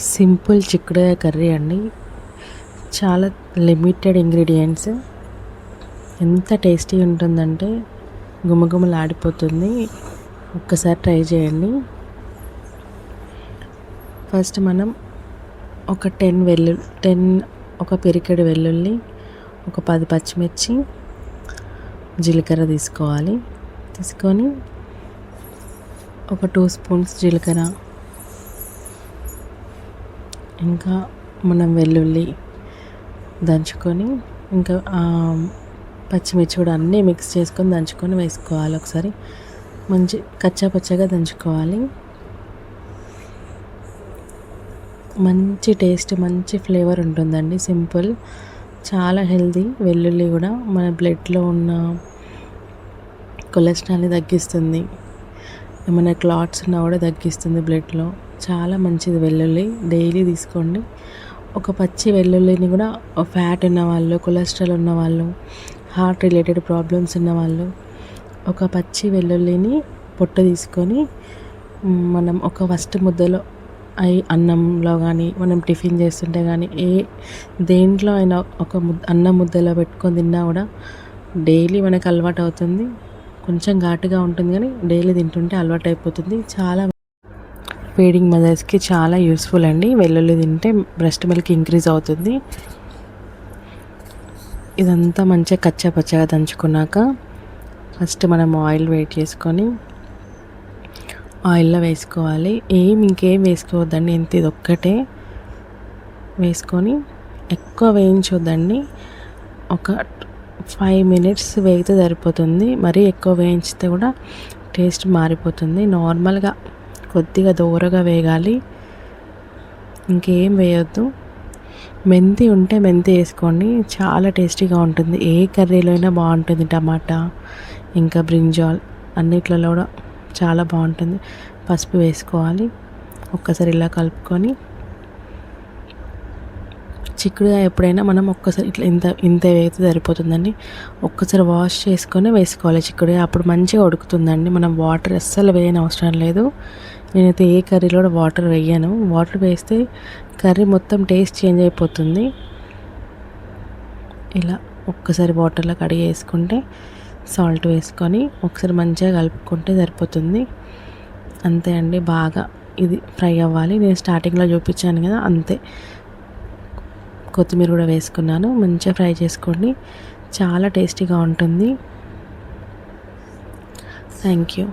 Simple చిక్కుడుకాయ curry అండి. చాలా లిమిటెడ్ ఇంగ్రీడియంట్స్. ఎంత టేస్టీ ఉంటుందంటే గుమగుమలాడిపోతుంది. ఒక్కసారి ట్రై చేయండి. ఫస్ట్ మనం ఒక 10 ఒక పిరికెడు వెల్లుల్లి, ఒక 10 పచ్చిమిర్చి, జీలకర్ర తీసుకోవాలి. తీసుకొని ఒక 2 స్పూన్స్ జీలకర్ర, ఇంకా మనం వెల్లుల్లి దంచుకొని, ఇంకా పచ్చిమిర్చి కూడా అన్నీ మిక్స్ చేసుకొని దంచుకొని వేసుకోవాలి. ఒకసారి మంచి కచ్చా పచ్చగా దంచుకోవాలి. మంచి టేస్ట్, మంచి ఫ్లేవర్ ఉంటుందండి. సింపుల్, చాలా హెల్తీ. వెల్లుల్లి కూడా మన బ్లడ్లో ఉన్న కొలెస్ట్రాల్ని తగ్గిస్తుంది. ఏమైనా క్లాట్స్ ఉన్నా కూడా తగ్గిస్తుంది బ్లడ్లో. చాలా మంచిది వెల్లుల్లి. డైలీ తీసుకోండి. ఒక పచ్చి వెల్లుల్లిని కూడా ఫ్యాట్ ఉన్నవాళ్ళు, కొలెస్ట్రాల్ ఉన్నవాళ్ళు, హార్ట్ రిలేటెడ్ ప్రాబ్లమ్స్ ఉన్నవాళ్ళు ఒక పచ్చి వెల్లుల్లిని పొట్టు తీసుకొని మనం ఒక ఫస్ట్ ముద్దలో అన్నంలో కానీ, మనం టిఫిన్ చేస్తుంటే కానీ, దేంట్లో అయినా ఒక అన్నం ముద్దలో పెట్టుకొని తిన్నా కూడా డైలీ మనకు అలవాటు అవుతుంది. కొంచెం ఘాటుగా ఉంటుంది కానీ డైలీ తింటుంటే అలవాటు అయిపోతుంది. చాలా ఫీడింగ్ మదర్స్కి చాలా యూస్ఫుల్ అండి. వెల్లుల్లి తింటే బ్రెస్ట్ మిల్క్ ఇంక్రీజ్ అవుతుంది. ఇదంతా మంచిగా కచ్చా పచ్చగా దంచుకున్నాక ఫస్ట్ మనం ఆయిల్ వేడి చేసుకొని ఆయిల్లో వేసుకోవాలి. ఇంకేం వేసుకోవద్దండి, ఇంత ఇది ఒక్కటే వేసుకొని ఎక్కువ వేయించొద్దండి. ఒక 5 మినిట్స్ వేగితే సరిపోతుంది. మరీ ఎక్కువ వేయించితే కూడా టేస్ట్ మారిపోతుంది. నార్మల్గా కొద్దిగా దూరగా వేగాలి. ఇంకేం వేయొద్దు. మెంతి ఉంటే మెంతి వేసుకోండి, చాలా టేస్టీగా ఉంటుంది. ఏ కర్రీలో అయినా బాగుంటుంది. టమాటా, ఇంకా బ్రింజాల్ అన్నిట్లలో కూడా చాలా బాగుంటుంది. పసుపు వేసుకోవాలి. ఒక్కసారి ఇలా కలుపుకొని, చిక్కుడుకాయ ఎప్పుడైనా మనం ఒక్కసారి ఇట్లా ఇంత వేగితే సరిపోతుందండి. ఒక్కసారి వాష్ చేసుకొని వేసుకోవాలి చిక్కుడుకాయ. అప్పుడు మంచిగా ఉడుకుతుందండి. మనం వాటర్ అస్సలు వేయని అవసరం లేదు. నేనైతే ఏ కర్రీలో కూడా వాటర్ వేయను. వాటర్ వేస్తే కర్రీ మొత్తం టేస్ట్ చేంజ్ అయిపోతుంది. ఇలా ఒక్కసారి వాటర్లో కడిగి వేసుకుంటే, సాల్ట్ వేసుకొని ఒకసారి మంచిగా కలుపుకుంటే సరిపోతుంది. అంతే అండి. బాగా ఇది ఫ్రై అవ్వాలి. నేను స్టార్టింగ్లో చూపించాను కదా, అంతే. కొత్తిమీర కూడా వేసుకున్నాను. మంచిగా ఫ్రై చేసుకోండి. చాలా టేస్టీగా ఉంటుంది. Thank you.